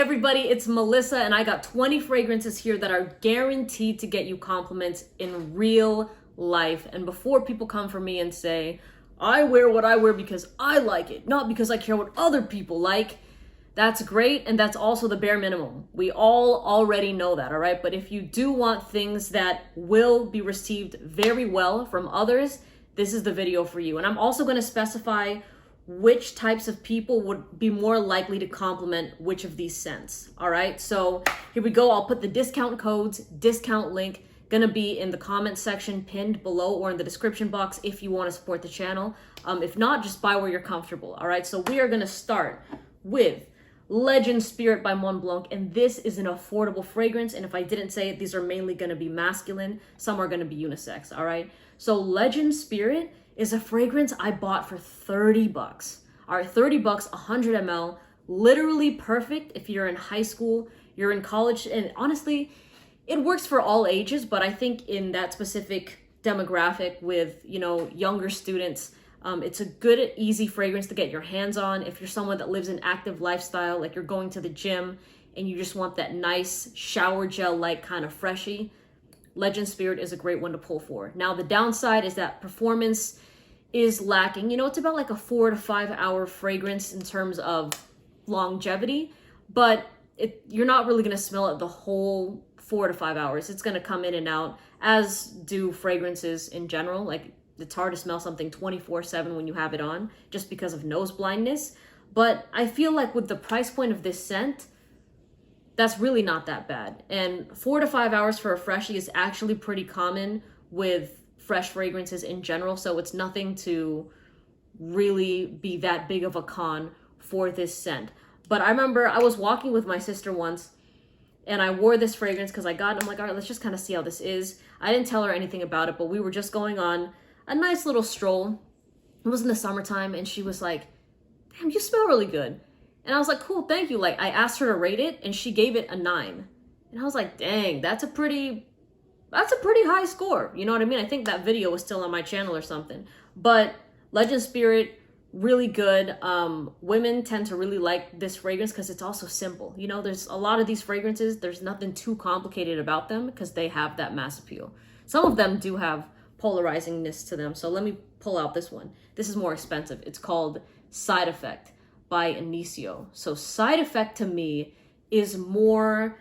everybody, it's Melissa and I got 20 fragrances here that are guaranteed to get you compliments in real life. And before people come for me and say, I wear what I wear because I like it, not because I care what other people like, that's great, and that's also the bare minimum. We all already know that, all right? But if you do want things that will be received very well from others, this is the video for you. And I'm also going to specify which types of people would be more likely to compliment which of these scents, all right? So here we go. I'll put the discount codes, discount link, gonna be in the comment section pinned below or in the description box if you want to support the channel. If not, just buy where you're comfortable, all right? So we are gonna start with Legend Spirit by Mont Blanc, and this is an affordable fragrance, and if I didn't say it, these are mainly going to be masculine, some are going to be unisex, all right? So Legend Spirit is a fragrance I bought for 30 bucks. All right, 30 bucks, 100 ml, literally perfect if you're in high school, you're in college, and honestly, it works for all ages, but I think in that specific demographic with, you know, younger students, it's a good, easy fragrance to get your hands on. If you're someone that lives an active lifestyle, like you're going to the gym and you just want that nice shower gel-like kind of freshy, Legend Spirit is a great one to pull for. Now, the downside is that performance is lacking. You know, it's about like a 4 to 5 hour fragrance in terms of longevity, but you're not really going to smell it the whole 4 to 5 hours. It's going to come in and out, as do fragrances in general. Like, it's hard to smell something 24/7 when you have it on just because of nose blindness. But I feel like with the price point of this scent, that's really not that bad. And 4 to 5 hours for a freshie is actually pretty common with fresh fragrances in general. So it's nothing to really be that big of a con for this scent. But I remember I was walking with my sister once and I wore this fragrance because I got it. I'm like, all right, let's just kind of see how this is. I didn't tell her anything about it, but we were just going on a nice little stroll. It was in the summertime and she was like, damn, you smell really good. And I was like, cool, thank you. Like, I asked her to rate it and she gave it a 9. And I was like, dang, that's a pretty high score. You know what I mean? I think that video was still on my channel or something. But Legend Spirit, really good. Women tend to really like this fragrance because it's also simple. You know, there's a lot of these fragrances, there's nothing too complicated about them because they have that mass appeal. Some of them do have polarizingness to them. So let me pull out this one. This is more expensive. It's called Side Effect by Inicio. So Side Effect to me is more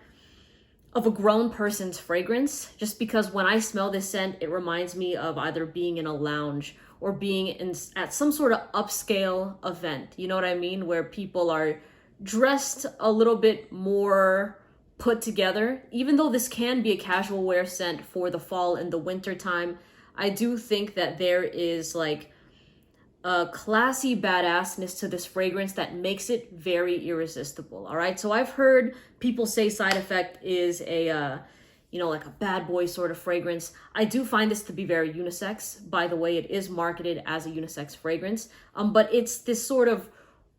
of a grown person's fragrance, just because when I smell this scent, it reminds me of either being in a lounge or being at some sort of upscale event. You know what I mean? Where people are dressed a little bit more put together. Even though this can be a casual wear scent for the fall and the winter time, I do think that there is like a classy badassness to this fragrance that makes it very irresistible. All right. So I've heard people say Side Effect is a, you know, like a bad boy sort of fragrance. I do find this to be very unisex. By the way, it is marketed as a unisex fragrance, but it's this sort of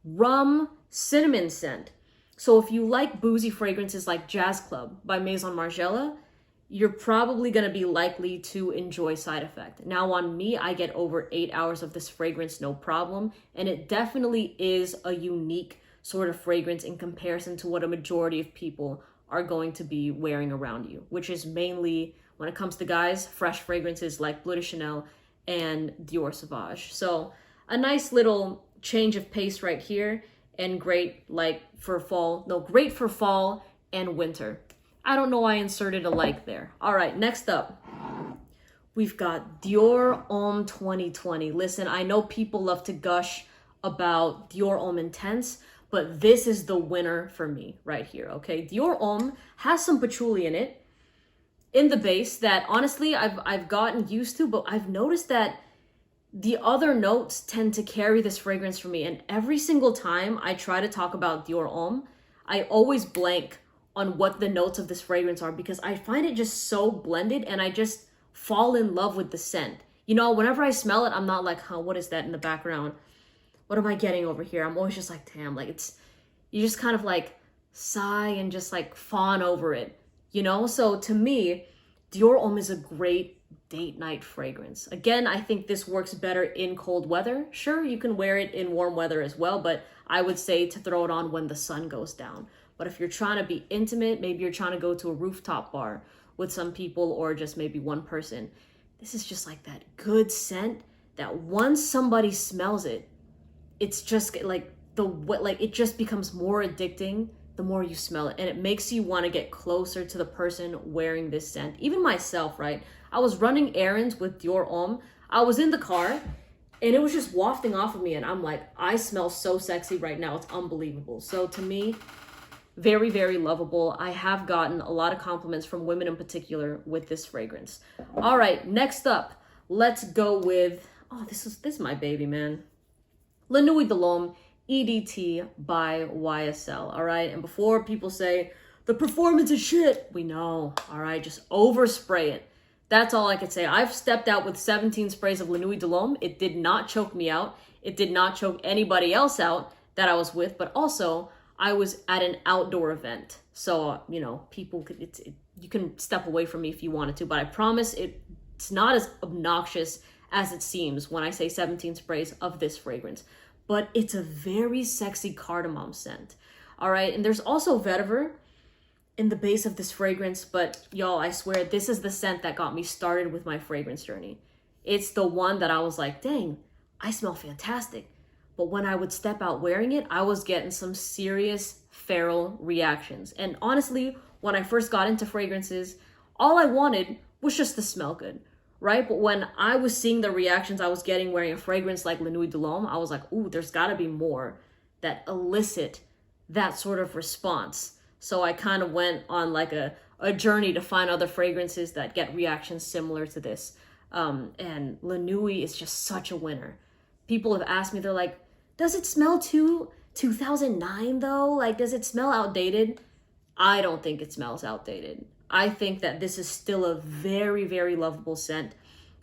rum cinnamon scent. So if you like boozy fragrances like Jazz Club by Maison Marella, you're probably going to be likely to enjoy Side Effect. Now on me, I get over 8 hours of this fragrance, no problem. And it definitely is a unique sort of fragrance in comparison to what a majority of people are going to be wearing around you, which is mainly, when it comes to guys, fresh fragrances like Bleu de Chanel and Dior Sauvage. So a nice little change of pace right here, and great for fall and winter. I don't know why I inserted a like there. All right, next up, we've got Dior Homme 2020. Listen, I know people love to gush about Dior Homme Intense, but this is the winner for me right here, okay? Dior Homme has some patchouli in it, in the base, that honestly I've gotten used to, but I've noticed that the other notes tend to carry this fragrance for me. And every single time I try to talk about Dior Homme, I always blank on what the notes of this fragrance are because I find it just so blended and I just fall in love with the scent. You know, whenever I smell it, I'm not like, huh, what is that in the background? What am I getting over here? I'm always just like, damn, like you just kind of like sigh and just like fawn over it, you know? So to me, Dior Homme is a great date night fragrance. Again, I think this works better in cold weather. Sure, you can wear it in warm weather as well, but I would say to throw it on when the sun goes down. But if you're trying to be intimate, maybe you're trying to go to a rooftop bar with some people or just maybe one person, this is just like that good scent that once somebody smells it, it's just like it just becomes more addicting the more you smell it, and it makes you want to get closer to the person wearing this scent. Even myself, right? I was running errands with Dior Homme. I was in the car and it was just wafting off of me, and I'm like, I smell so sexy right now. It's unbelievable. So to me, very, very lovable. I have gotten a lot of compliments from women in particular with this fragrance. All right, next up, let's go with, oh, this is my baby, man. Nuit Delom EDT by YSL, all right? And before people say, the performance is shit, we know, all right? Just overspray it. That's all I could say. I've stepped out with 17 sprays of Nuit Delom. It did not choke me out. It did not choke anybody else out that I was with, but also I was at an outdoor event. So, you know, people could, you can step away from me if you wanted to, but I promise it's not as obnoxious as it seems when I say 17 sprays of this fragrance. But it's a very sexy cardamom scent. All right, and there's also vetiver in the base of this fragrance, but y'all, I swear, this is the scent that got me started with my fragrance journey. It's the one that I was like, dang, I smell fantastic. But when I would step out wearing it, I was getting some serious feral reactions. And honestly, when I first got into fragrances, all I wanted was just to smell good. Right? But when I was seeing the reactions I was getting wearing a fragrance like Nuit Delom, I was like, ooh, there's gotta be more that elicit that sort of response. So I kind of went on like a journey to find other fragrances that get reactions similar to this. And Nuit is just such a winner. People have asked me, they're like, does it smell too 2009 though? Like, does it smell outdated? I don't think it smells outdated. I think that this is still a very, very lovable scent.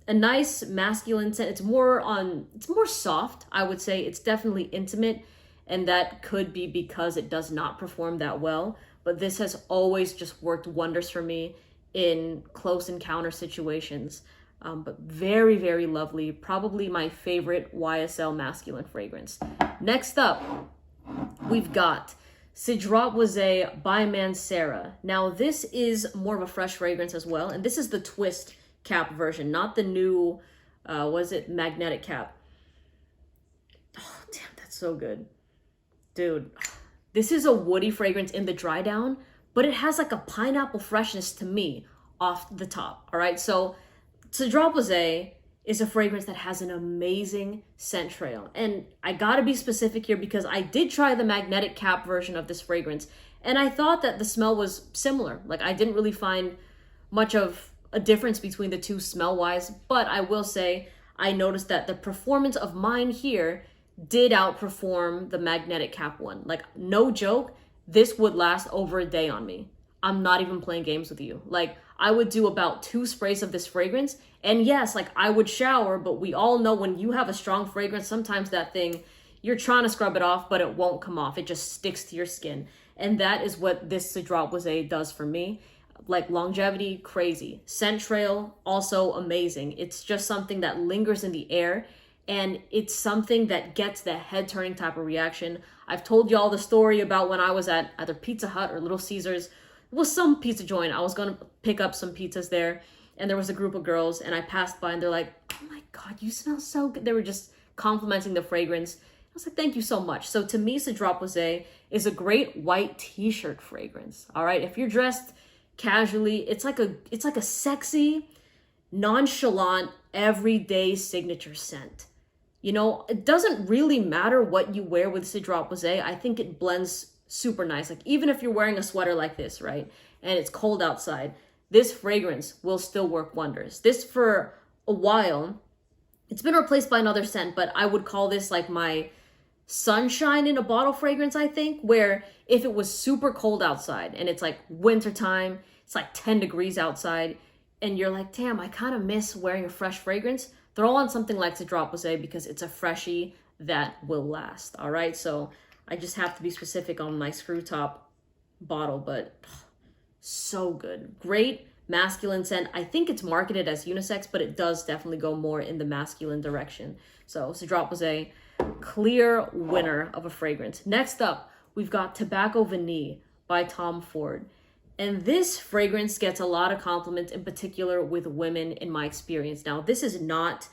A nice masculine scent. It's more soft, I would say. It's definitely intimate, and that could be because it does not perform that well. But this has always just worked wonders for me in close encounter situations. But very, very lovely. Probably my favorite YSL masculine fragrance. Next up, we've got Sidra by Mancera. Now, this is more of a fresh fragrance as well. And this is the twist cap version, not the new, magnetic cap. Oh, damn, that's so good. Dude, this is a woody fragrance in the dry down, but it has like a pineapple freshness to me off the top, all right? So Sidra is a fragrance that has an amazing scent trail. And I gotta be specific here because I did try the magnetic cap version of this fragrance, and I thought that the smell was similar. Like, I didn't really find much of a difference between the two smell-wise, but I will say I noticed that the performance of mine here did outperform the magnetic cap one. Like, no joke, this would last over a day on me. I'm not even playing games with you. Like, I would do about 2 sprays of this fragrance, and yes, like, I would shower, but we all know when you have a strong fragrance, sometimes that thing, you're trying to scrub it off, but it won't come off. It just sticks to your skin. And that is what this Sidra does for me. Like, longevity, crazy. Scent trail, also amazing. It's just something that lingers in the air, and it's something that gets the head-turning type of reaction. I've told y'all the story about when I was at either Pizza Hut or Little Caesars. It was some pizza joint. I was going to pick up some pizzas there, and there was a group of girls, and I passed by, and they're like, oh my God, you smell so good. They were just complimenting the fragrance. I was like, thank you so much. So to me, Sidra is a great white t-shirt fragrance. All right, if you're dressed casually, it's like a sexy, nonchalant, everyday signature scent. You know, it doesn't really matter what you wear with Sidra. I think it blends super nice. Like, even if you're wearing a sweater like this, right, and it's cold outside, this fragrance will still work wonders. This, for a while, it's been replaced by another scent, but I would call this like my sunshine in a bottle fragrance, I think, where if it was super cold outside and it's like wintertime, it's like 10 degrees outside, and you're like, damn, I kind of miss wearing a fresh fragrance, throw on something like Sidra because it's a freshie that will last, all right? So I just have to be specific on my screw top bottle, but so good. Great masculine scent. I think it's marketed as unisex, but it does definitely go more in the masculine direction. So Sidra, clear winner of a fragrance. Next up, we've got Tobacco Vanille by Tom Ford. And this fragrance gets a lot of compliments, in particular with women in my experience. Now, this is not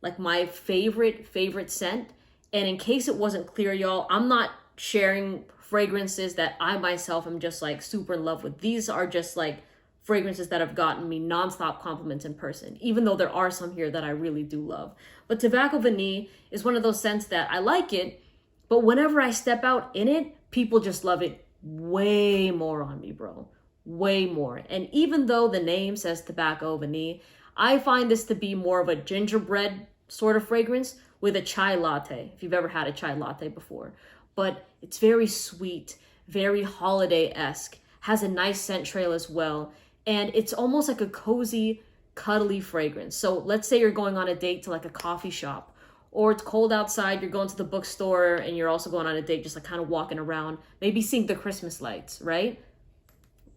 like my favorite scent. And in case it wasn't clear, y'all, I'm not sharing fragrances that I myself am just like super in love with. These are just like fragrances that have gotten me nonstop compliments in person, even though there are some here that I really do love. But Tobacco Vanille is one of those scents that I like it, but whenever I step out in it, people just love it way more on me, bro. Way more. And even though the name says Tobacco Vanille, I find this to be more of a gingerbread sort of fragrance with a chai latte, if you've ever had a chai latte before. But it's very sweet, very holiday-esque, has a nice scent trail as well, and it's almost like a cozy, cuddly fragrance. So let's say you're going on a date to like a coffee shop, or it's cold outside, you're going to the bookstore, and you're also going on a date, just like kind of walking around, maybe seeing the Christmas lights, right?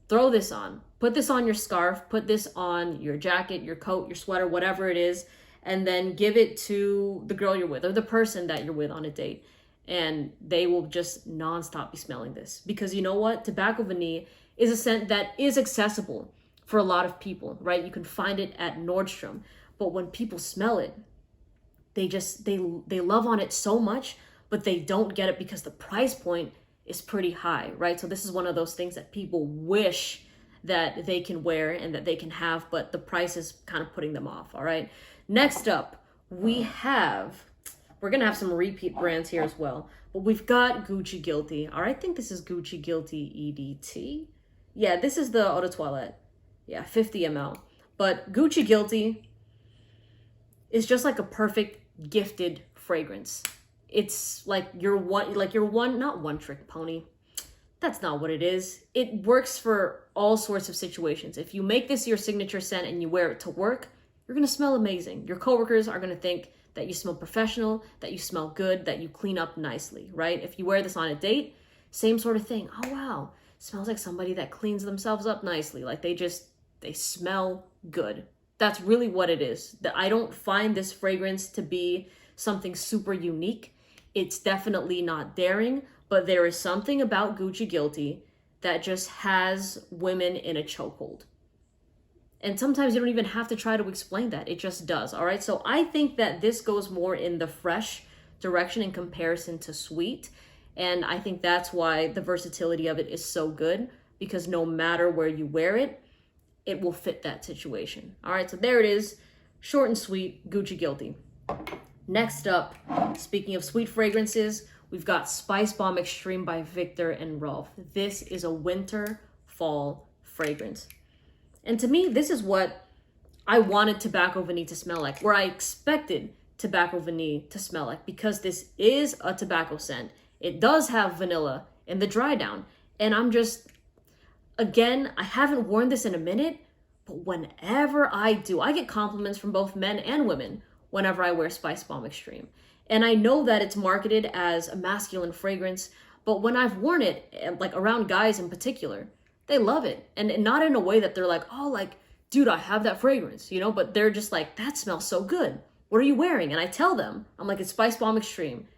Throw this on. Put this on your scarf, put this on your jacket, your coat, your sweater, whatever it is, and then give it to the girl you're with or the person that you're with on a date. And they will just nonstop be smelling this. Because you know what? Tobacco Vanille is a scent that is accessible for a lot of people, right? You can find it at Nordstrom. But when people smell it, they love on it so much, but they don't get it because the price point is pretty high, right? So this is one of those things that people wish that they can wear and that they can have, but the price is kind of putting them off, all right? Next up, we're gonna have some repeat brands here as well, but we've got Gucci Guilty. All right, I think this is Gucci Guilty EDT. Yeah, this is the Eau de Toilette. Yeah, 50 ml. But Gucci Guilty is just like a perfect gifted fragrance. It's like your one, not one trick pony. That's not what it is. It works for all sorts of situations. If you make this your signature scent and you wear it to work, you're gonna smell amazing. Your coworkers are gonna think that you smell professional, that you smell good, that you clean up nicely, right? If you wear this on a date, same sort of thing. Oh wow, smells like somebody that cleans themselves up nicely. Like they smell good. That's really what it is. I don't find this fragrance to be something super unique. It's definitely not daring, but there is something about Gucci Guilty that just has women in a chokehold. And sometimes you don't even have to try to explain that. It just does, all right? So I think that this goes more in the fresh direction in comparison to sweet. And I think that's why the versatility of it is so good, because no matter where you wear it, it will fit that situation. All right, so there it is. Short and sweet, Gucci Guilty. Next up, speaking of sweet fragrances, we've got Spice Bomb Extreme by Viktor and Rolf. This is a winter fall fragrance. And to me, this is what I wanted Tobacco Vanille to smell like, where I expected Tobacco Vanille to smell like, because this is a tobacco scent. It does have vanilla in the dry down. And I'm just, again, I haven't worn this in a minute, but whenever I do, I get compliments from both men and women whenever I wear Spice Bomb Extreme. And I know that it's marketed as a masculine fragrance, but when I've worn it, like around guys in particular, they love it. And not in a way that they're like, oh, like, dude, I have that fragrance, you know, but they're just like, that smells so good. What are you wearing? And I tell them, I'm like, it's Spice Bomb Extreme.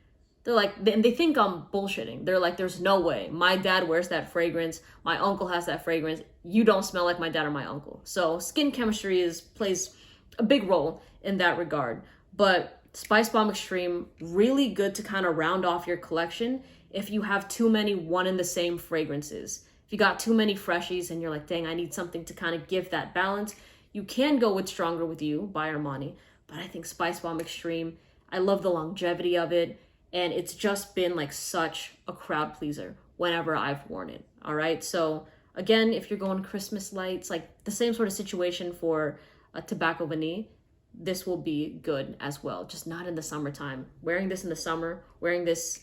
They're like, and they think I'm bullshitting. They're like, there's no way. My dad wears that fragrance. My uncle has that fragrance. You don't smell like my dad or my uncle. So skin chemistry plays a big role in that regard. But Spice Bomb Extreme, really good to kind of round off your collection if you have too many one and the same fragrances. If you got too many freshies and you're like, dang, I need something to kind of give that balance, you can go with Stronger With You by Armani. But I think Spice Bomb Extreme, I love the longevity of it. And it's just been like such a crowd pleaser whenever I've worn it. All right. So again, if you're going Christmas lights, like the same sort of situation for Tobacco Vanille, this will be good as well. Just not in the summertime. Wearing this in the summer, wearing this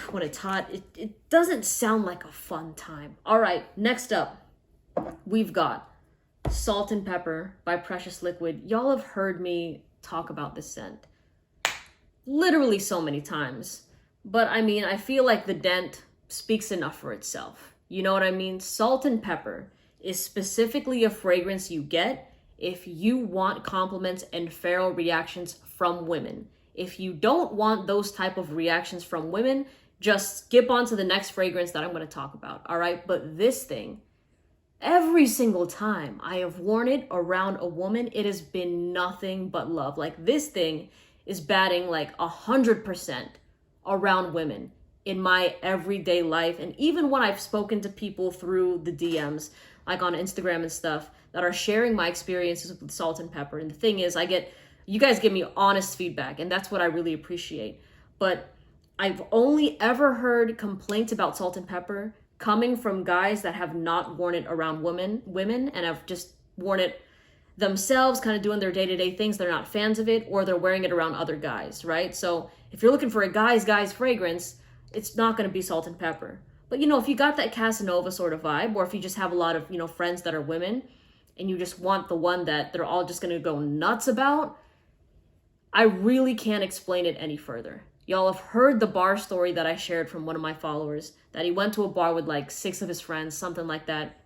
when it's hot, it doesn't sound like a fun time. All right. Next up, we've got Salt and Pepper by Precious Liquid. Y'all have heard me talk about this scent literally so many times, but I mean, I feel like the dent speaks enough for itself. You know what I mean? Salt and Pepper is specifically a fragrance you get if you want compliments and feral reactions from women. If you don't want those type of reactions from women, just skip on to the next fragrance that I'm going to talk about. All right. But this thing, every single time I have worn it around a woman, it has been nothing but love. Like this thing is batting like 100% around women in my everyday life. And even when I've spoken to people through the DMs, like on Instagram and stuff, that are sharing my experiences with salt and pepper. And the thing is, you guys give me honest feedback, and that's what I really appreciate. But I've only ever heard complaints about salt and pepper coming from guys that have not worn it around women and have just worn it themselves, kind of doing their day-to-day things. They're not fans of it, or they're wearing it around other guys, right? So if you're looking for a guy's fragrance, it's not going to be salt and pepper. But, if you got that Casanova sort of vibe, or if you just have a lot of, friends that are women, and you just want the one that they're all just going to go nuts about, I really can't explain it any further. Y'all have heard the bar story that I shared from one of my followers, that he went to a bar with like 6 of his friends, something like that.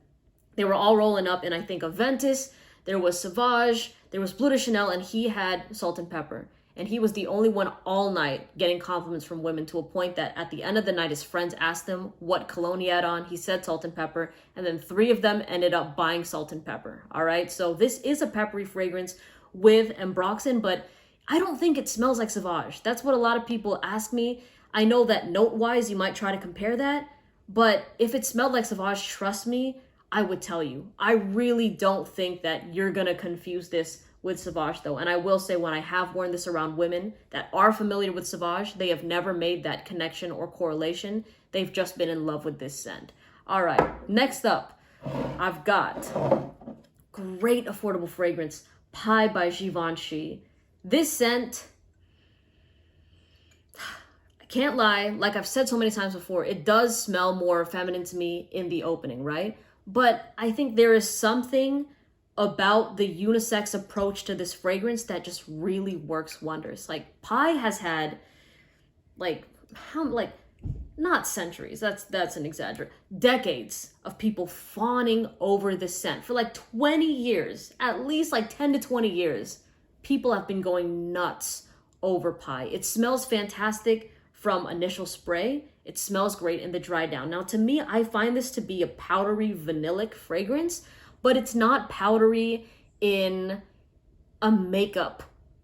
They were all rolling up in, I think, Aventus. There was Sauvage, there was Bleu de Chanel, and he had salt and pepper. And he was the only one all night getting compliments from women, to a point that at the end of the night, his friends asked him what cologne he had on. He said salt and pepper, and then 3 of them ended up buying salt and pepper. All right, so this is a peppery fragrance with ambroxan, but I don't think it smells like Sauvage. That's what a lot of people ask me. I know that note-wise, you might try to compare that, but if it smelled like Sauvage, trust me, I would tell you. I really don't think that you're gonna confuse this with Sauvage though. And I will say, when I have worn this around women that are familiar with Sauvage, they have never made that connection or correlation. They've just been in love with this scent. All right, next up, I've got great affordable fragrance, Pie by Givenchy. This scent, I can't lie, like I've said so many times before, it does smell more feminine to me in the opening, right? But I think there is something about the unisex approach to this fragrance that just really works wonders. Like Pie has had not centuries, that's an exaggeration, decades of people fawning over this scent. For like 20 years, at least like 10 to 20 years, people have been going nuts over Pie. It smells fantastic from initial spray. It smells great in the dry down. Now, to me, I find this to be a powdery vanillic fragrance, but it's not powdery in a makeup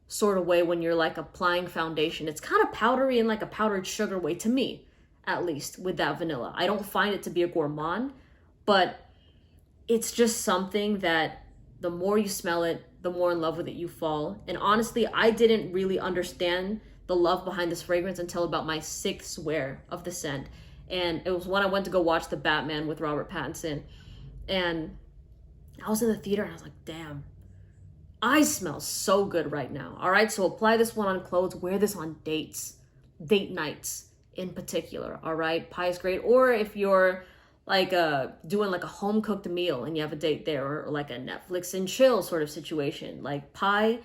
sort of way when you're like applying foundation. It's kind of powdery in like a powdered sugar way, to me, at least, with that vanilla. I don't find it to be a gourmand, but it's just something that the more you smell it, the more in love with it you fall. And honestly, I didn't really understand the love behind this fragrance until about my 6th wear of the scent. And it was when I went to go watch The Batman with Robert Pattinson. And I was in the theater and I was like, damn, I smell so good right now. All right, so apply this one on clothes, wear this on dates, date nights in particular. All right, Pie is great. Or if you're like doing like a home cooked meal and you have a date there, or like a Netflix and chill sort of situation, like Pie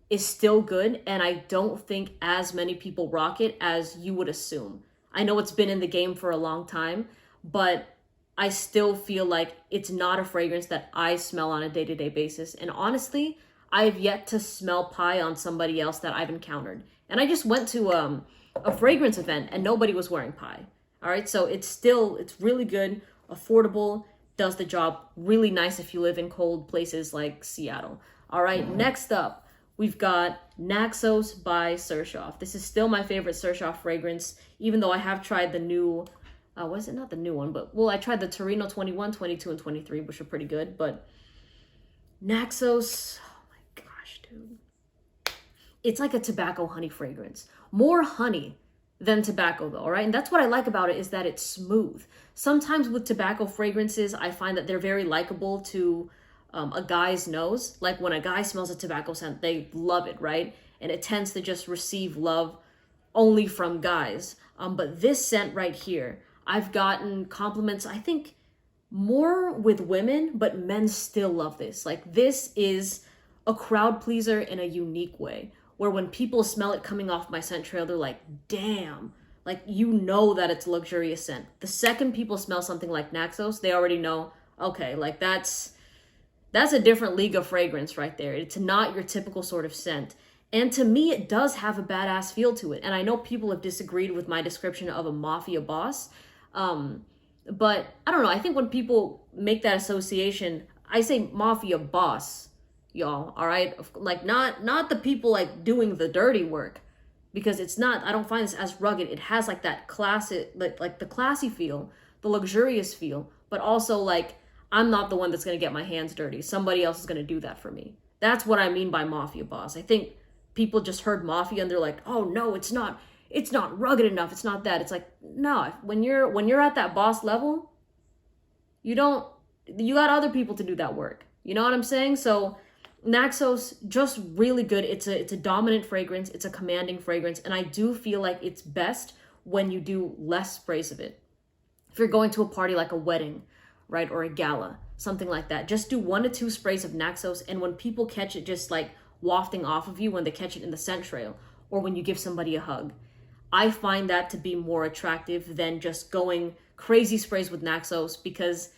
is still good. And I don't think as many people rock it as you would assume. I know it's been in the game for a long time, but I still feel like it's not a fragrance that I smell on a day-to-day basis. And honestly, I've yet to smell Pie on somebody else that I've encountered. And I just went to a fragrance event and nobody was wearing Pie. All right, so it's really good, affordable, does the job, really nice if you live in cold places like Seattle. All right, next up, we've got Naxos by Xerjoff. This is still my favorite Xerjoff fragrance, even though I have tried the new, was it not the new one, but, well, I tried the Torino 21, 22, and 23, which are pretty good, but Naxos, oh my gosh, dude. It's like a tobacco honey fragrance. More honey than tobacco though, all right? And that's what I like about it, is that it's smooth. Sometimes with tobacco fragrances, I find that they're very likable to a guy's nose. Like when a guy smells a tobacco scent, they love it, right? And it tends to just receive love only from guys. But this scent right here, I've gotten compliments, I think, more with women, but men still love this. Like this is a crowd pleaser in a unique way, where when people smell it coming off my scent trail, they're like, damn, like, you know that it's luxurious scent. The second people smell something like Naxos, they already know, okay, like that's a different league of fragrance right there. It's not your typical sort of scent. And to me, it does have a badass feel to it. And I know people have disagreed with my description of a mafia boss. But I don't know. I think when people make that association, I say mafia boss, y'all. All right. Like not the people like doing the dirty work, because it's not, I don't find this as rugged. It has like that classic, like the classy feel, the luxurious feel, but also like, I'm not the one that's going to get my hands dirty. Somebody else is going to do that for me. That's what I mean by mafia boss. I think people just heard mafia and they're like, oh no, it's not rugged enough. It's not that. It's like, no, when you're at that boss level, you got other people to do that work. You know what I'm saying? So Naxos, just really good. It's a dominant fragrance. It's a commanding fragrance. And I do feel like it's best when you do less sprays of it. If you're going to a party like a wedding, right? Or a gala, something like that. Just do 1 to 2 sprays of Naxos. And when people catch it just like wafting off of you, when they catch it in the scent trail, or when you give somebody a hug, I find that to be more attractive than just going crazy sprays with Naxos, because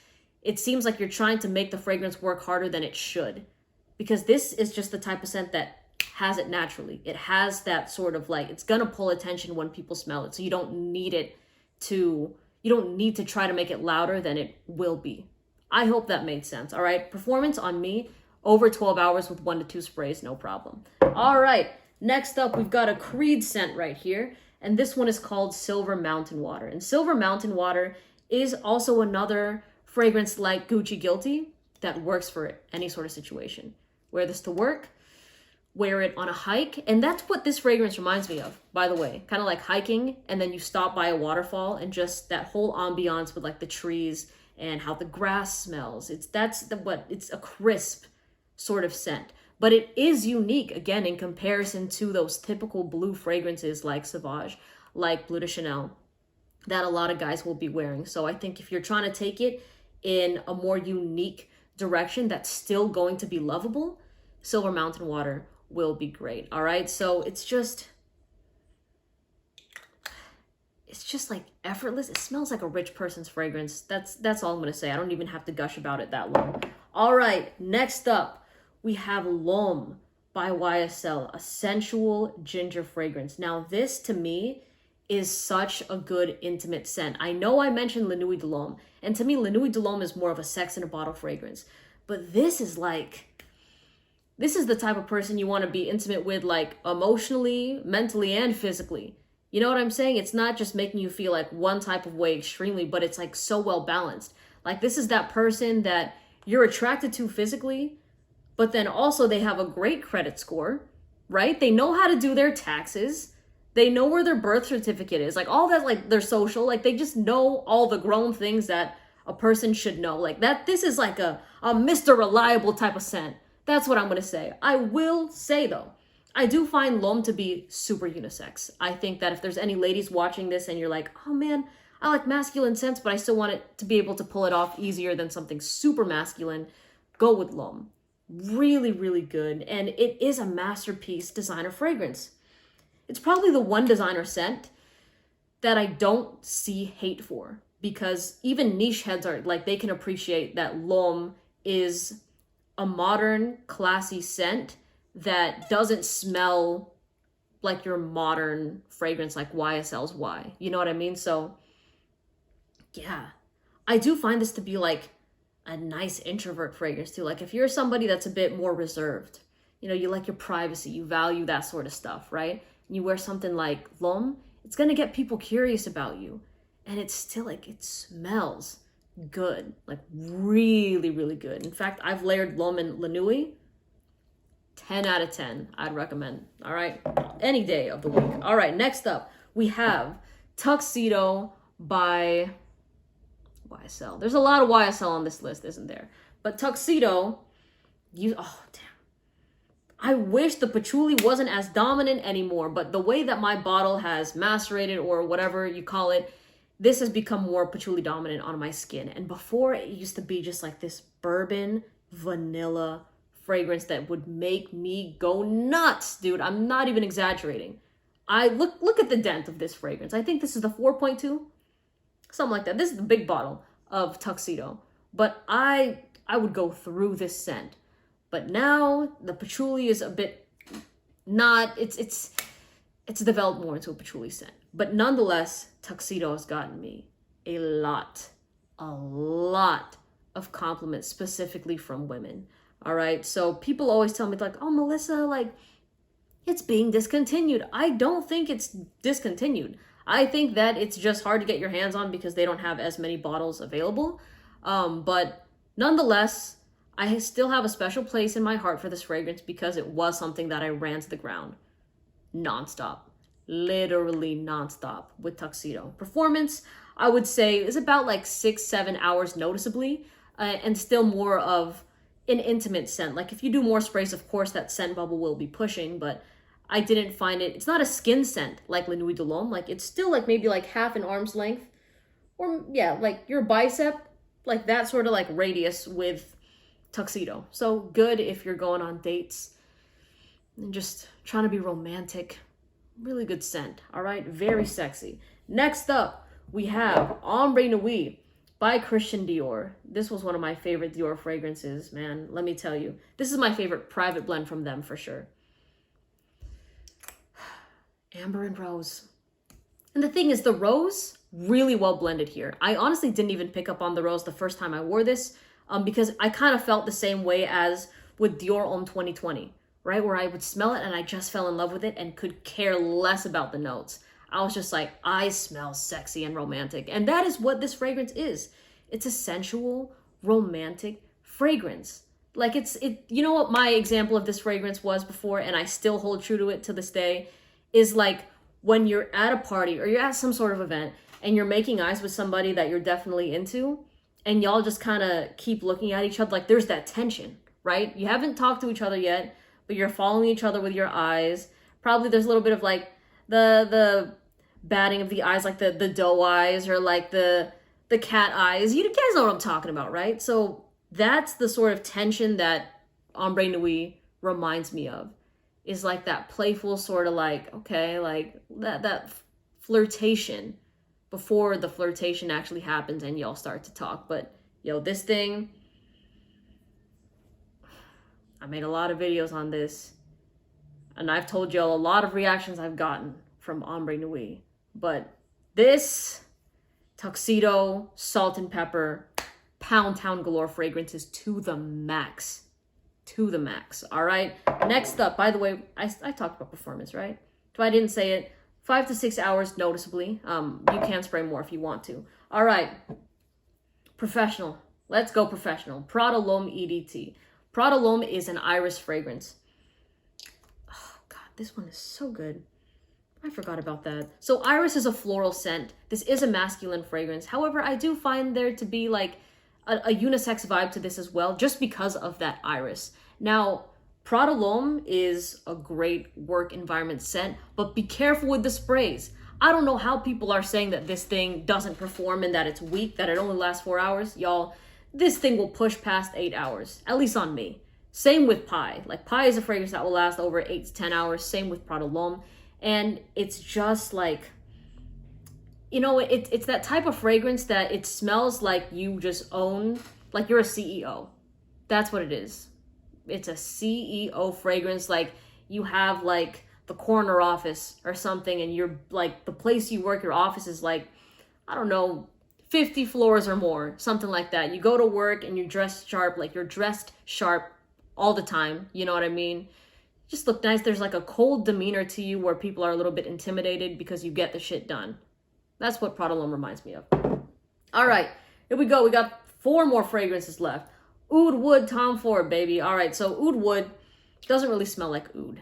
it seems like you're trying to make the fragrance work harder than it should. Because this is just the type of scent that has it naturally. It has that sort of like, it's gonna pull attention when people smell it. So you don't need to try to make it louder than it will be. I hope that made sense. All right, performance on me, over 12 hours with 1 to 2 sprays, no problem. All right, next up, we've got a Creed scent right here. And this one is called Silver Mountain Water. And Silver Mountain Water is also another fragrance like Gucci Guilty that works for any sort of situation. Wear this to work, wear it on a hike. And that's what this fragrance reminds me of, by the way. Kind of like hiking, and then you stop by a waterfall, and just that whole ambiance with like the trees and how the grass smells. It's a crisp sort of scent. But it is unique, again, in comparison to those typical blue fragrances like Sauvage, like Bleu de Chanel, that a lot of guys will be wearing. So I think if you're trying to take it in a more unique direction that's still going to be lovable, Silver Mountain Water will be great. All right, so it's just like effortless. It smells like a rich person's fragrance. That's all I'm gonna say. I don't even have to gush about it that long. All right, next up, we have L'Homme by YSL, a sensual ginger fragrance. Now this to me is such a good intimate scent. I know I mentioned La Nuit Delom, and to me La Nuit Delom is more of a sex in a bottle fragrance, but this is the type of person you want to be intimate with, like emotionally, mentally, and physically. You know what I'm saying? It's not just making you feel like one type of way extremely, but it's like so well balanced. Like this is that person that you're attracted to physically, but then also they have a great credit score, right? They know how to do their taxes. They know where their birth certificate is, like all that, like their social, like they just know all the grown things that a person should know. Like that, this is like a Mr. Reliable type of scent. That's what I'm going to say. I will say though, I do find L'Homme to be super unisex. I think that if there's any ladies watching this and you're like, oh man, I like masculine scents, but I still want it to be able to pull it off easier than something super masculine, go with L'Homme. Really, really good. And it is a masterpiece designer fragrance. It's probably the one designer scent that I don't see hate for, because even niche heads are like, they can appreciate that L'Homme is a modern, classy scent that doesn't smell like your modern fragrance like YSL's Y. You know what I mean? So yeah, I do find this to be like a nice introvert fragrance too. Like if you're somebody that's a bit more reserved, you know, you like your privacy, you value that sort of stuff, right? And you wear something like L'Homme, it's gonna get people curious about you. And it's still like, it smells good, like really, really good. In fact, I've layered L'Homme and La Nuit. 10 out of 10, I'd recommend. All right, any day of the week. All right, next up, we have Tuxedo by YSL. There's a lot of YSL on this list, isn't there? But Tuxedo, oh damn. I wish the patchouli wasn't as dominant anymore, but the way that my bottle has macerated, or whatever you call it, this has become more patchouli dominant on my skin. And before, it used to be just like this bourbon vanilla fragrance that would make me go nuts, dude. I'm not even exaggerating. I look at the dent of this fragrance. I think this is the 4.2, something like that. This is the big bottle of Tuxedo, but I would go through this scent. But now the patchouli is a bit not, it's developed more into a patchouli scent. But nonetheless, Tuxedo has gotten me a lot of compliments, specifically from women. All right. So people always tell me like, oh, Melissa, like it's being discontinued. I don't think it's discontinued. I think that it's just hard to get your hands on because they don't have as many bottles available. But nonetheless, I still have a special place in my heart for this fragrance because it was something that I ran to the ground nonstop, literally nonstop with Tuxedo. Performance, I would say, is about like 6-7 hours noticeably, and still more of an intimate scent. Like if you do more sprays, of course, that scent bubble will be pushing, but I didn't find it, it's not a skin scent like La Nuit Delom. Like it's still like maybe like half an arm's length, or yeah, like your bicep, like that sort of like radius with Tuxedo. So good if you're going on dates and just trying to be romantic. Really good scent. All right, very sexy. Next up, we have Ombre Nuit by Christian Dior. This was one of my favorite Dior fragrances, man. Let me tell you, this is my favorite private blend from them for sure. Amber and rose. And the thing is, the rose really well blended here. I honestly didn't even pick up on the rose the first time I wore this, because I kind of felt the same way as with Dior Homme 2020, right? Where I would smell it and I just fell in love with it and could care less about the notes. I was just like, I smell sexy and romantic. And that is what this fragrance is. It's a sensual, romantic fragrance. Like you know what my example of this fragrance was before, and I still hold true to it to this day, is like when you're at a party or you're at some sort of event and you're making eyes with somebody that you're definitely into, and y'all just kind of keep looking at each other. Like there's that tension, right? You haven't talked to each other yet, but you're following each other with your eyes. Probably there's a little bit of like the batting of the eyes, like the doe eyes or like the cat eyes. You guys know what I'm talking about, right? So that's the sort of tension that Ombre Nuit reminds me of. Is like that playful sort of like, okay, like that flirtation before the flirtation actually happens and y'all start to talk. But yo, this thing, I made a lot of videos on this and I've told y'all a lot of reactions I've gotten from Ombre Nuit. But this Tuxedo, salt and pepper, Pound Town Galore fragrances to the max. To the max. All right. Next up, by the way, I talked about performance, right? If I didn't say it, 5 to 6 hours noticeably. You can spray more if you want to. All right. Professional. Let's go professional. Prolom EDT. Prolom is an iris fragrance. Oh God, this one is so good. I forgot about that. So iris is a floral scent. This is a masculine fragrance. However, I do find there to be like a unisex vibe to this as well, just because of that iris. Now, Prolom is a great work environment scent, but be careful with the sprays. I don't know how people are saying that this thing doesn't perform and that it's weak, that it only lasts 4 hours. Y'all, this thing will push past 8 hours, at least on me. Same with Pie. Like Pie is a fragrance that will last over 8 to 10 hours. Same with Prolom. And it's just like, you know, it's that type of fragrance that it smells like you just own, like you're a CEO. That's what it is. It's a CEO fragrance, like you have like the corner office or something, and you're like the place you work, your office is like, I don't know, 50 floors or more, something like that. You go to work and you're dressed sharp, like you're dressed sharp all the time. You know what I mean? Just look nice. There's like a cold demeanor to you where people are a little bit intimidated because you get the shit done. That's what Prolom reminds me of. All right, here we go. We got 4 more fragrances left. Oud Wood Tom Ford, baby. All right, so Oud Wood doesn't really smell like oud.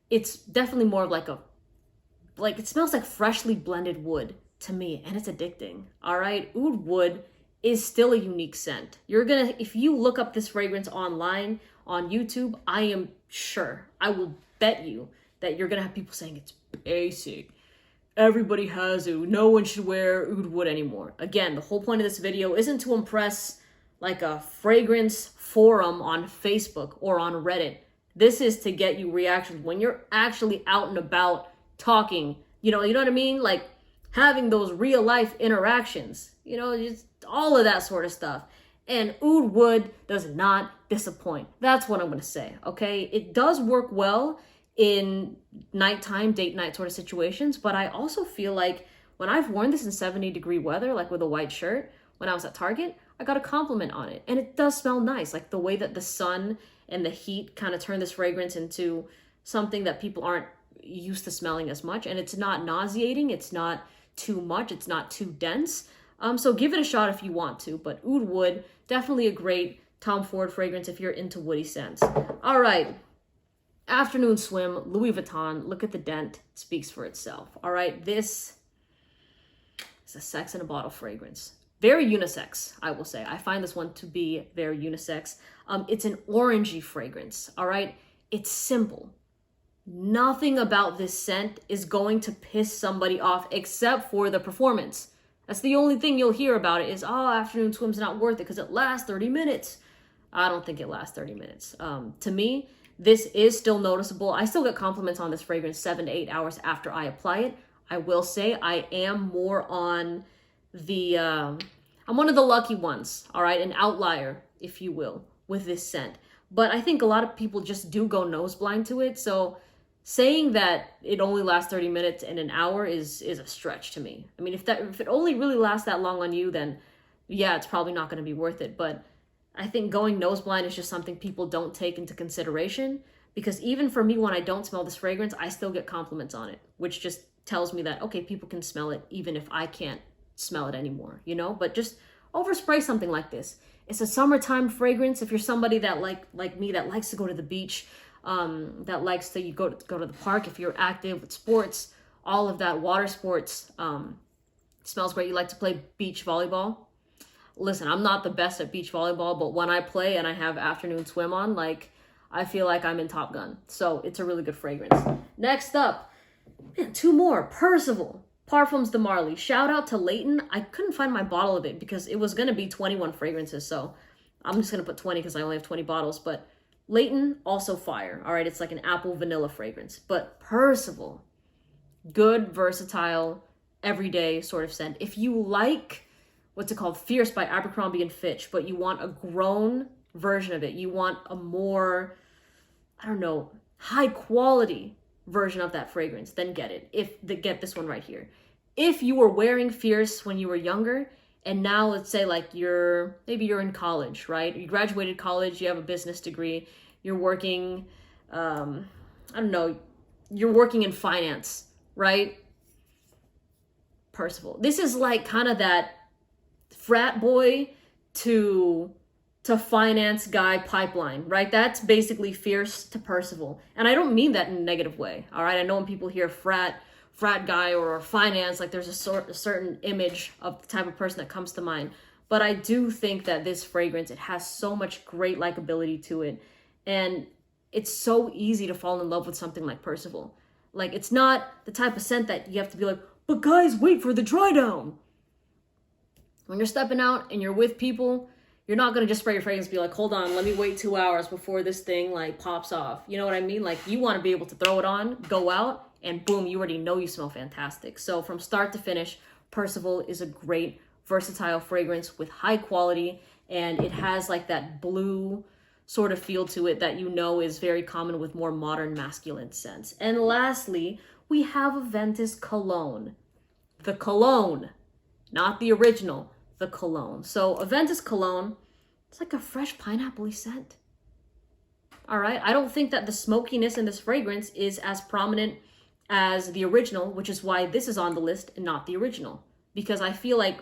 It's definitely more of like it smells like freshly blended wood to me, and it's addicting. All right, Oud Wood is still a unique scent. If you look up this fragrance online on YouTube, I am sure, I will bet you that you're gonna have people saying it's basic. Everybody has oud. No one should wear oud wood anymore. Again, the whole point of this video isn't to impress like a fragrance forum on Facebook or on Reddit. This is to get you reactions when you're actually out and about talking. You know what I mean? Like having those real life interactions. You know, just all of that sort of stuff. And oud wood does not disappoint. That's what I'm going to say, okay? It does work well in nighttime, date night sort of situations. But I also feel like when I've worn this in 70-degree weather, like with a white shirt, when I was at Target, I got a compliment on it. And it does smell nice. Like the way that the sun and the heat kind of turn this fragrance into something that people aren't used to smelling as much. And it's not nauseating. It's not too much. It's not too dense. So give it a shot if you want to. But Oud Wood, definitely a great Tom Ford fragrance if you're into woody scents. All right. Afternoon Swim, Louis Vuitton. Look at the dent. Speaks for itself. All right. This is a sex in a bottle fragrance. Very unisex, I will say. I find this one to be very unisex. It's an orangey fragrance. All right. It's simple. Nothing about this scent is going to piss somebody off except for the performance. That's the only thing you'll hear about it is, oh, Afternoon Swim's not worth it because it lasts 30 minutes. I don't think it lasts 30 minutes. To me, this is still noticeable. I still get compliments on this fragrance 7 to 8 hours after I apply it. I will say I am more on the, I'm one of the lucky ones, all right? An outlier, if you will, with this scent. But I think a lot of people just do go nose blind to it. So saying that it only lasts 30 minutes and an hour is a stretch to me. I mean, if it only really lasts that long on you, then yeah, it's probably not going to be worth it. But I think going nose blind is just something people don't take into consideration, because even for me, when I don't smell this fragrance, I still get compliments on it, which just tells me that, okay, people can smell it even if I can't smell it anymore, you know? But just overspray something like this. It's a summertime fragrance. If you're somebody that like me that likes to go to the beach, that likes to go to the park, if you're active with sports, all of that, water sports, smells great. You like to play beach volleyball. Listen, I'm not the best at beach volleyball, but when I play and I have Afternoon Swim on, like, I feel like I'm in Top Gun. So it's a really good fragrance. Next up, man, 2 more. Percival, Parfums de Marly. Shout out to Leighton. I couldn't find my bottle of it because it was going to be 21 fragrances. So I'm just going to put 20 because I only have 20 bottles. But Leighton, also fire. All right, it's like an apple vanilla fragrance. But Percival, good, versatile, everyday sort of scent. If you like, what's it called? Fierce by Abercrombie and Fitch, but you want a grown version of it. You want a more, I don't know, high quality version of that fragrance, then get it. Get this one right here. If you were wearing Fierce when you were younger, and now let's say like maybe you're in college, right? You graduated college, you have a business degree, you're working, I don't know, you're working in finance, right? Percival. This is like kind of that frat boy to finance guy pipeline, right? That's basically Fierce to Percival. And I don't mean that in a negative way, all right? I know when people hear frat guy or finance, like there's a certain image of the type of person that comes to mind. But I do think that this fragrance, it has so much great likability to it. And it's so easy to fall in love with something like Percival. Like, it's not the type of scent that you have to be like, but guys, wait for the dry down. When you're stepping out and you're with people, you're not going to just spray your fragrance and be like, hold on, let me wait 2 hours before this thing like pops off. You know what I mean? Like, you want to be able to throw it on, go out, and boom, you already know you smell fantastic. So from start to finish, Percival is a great, versatile fragrance with high quality, and it has like that blue sort of feel to it that you know is very common with more modern masculine scents. And lastly, we have Aventus Cologne. The cologne, not the original, the cologne. So Aventus Cologne, it's like a fresh pineapple-y scent. All right, I don't think that the smokiness in this fragrance is as prominent as the original, which is why this is on the list and not the original. Because I feel like,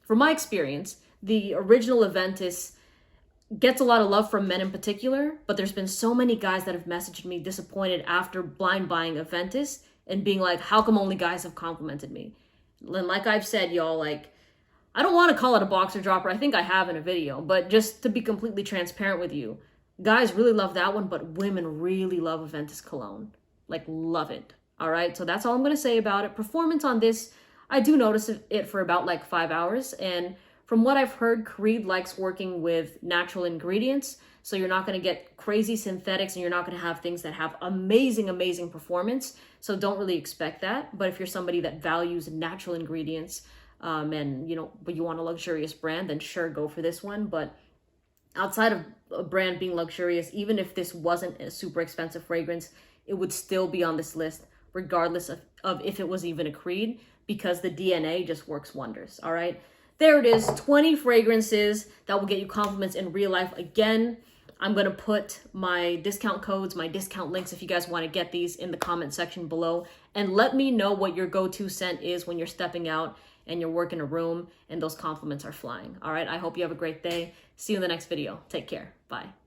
from my experience, the original Aventus gets a lot of love from men in particular, but there's been so many guys that have messaged me disappointed after blind buying Aventus and being like, how come only guys have complimented me? And like I've said, y'all, like, I don't want to call it a boxer dropper. I think I have in a video, but just to be completely transparent with you, guys really love that one, but women really love Aventus Cologne. Like, love it. All right, so that's all I'm going to say about it. Performance on this, I do notice it for about like 5 hours. And from what I've heard, Creed likes working with natural ingredients. So you're not going to get crazy synthetics and you're not going to have things that have amazing, amazing performance. So don't really expect that. But if you're somebody that values natural ingredients and, you know, but you want a luxurious brand, then sure, go for this one. But outside of a brand being luxurious, even if this wasn't a super expensive fragrance, it would still be on this list, regardless of if it was even a creed, because the DNA just works wonders, all right? There it is, 20 fragrances that will get you compliments in real life. Again, I'm gonna put my discount codes, my discount links, if you guys wanna get these, in the comment section below. And let me know what your go-to scent is when you're stepping out and you're working a room and those compliments are flying, all right? I hope you have a great day. See you in the next video. Take care, bye.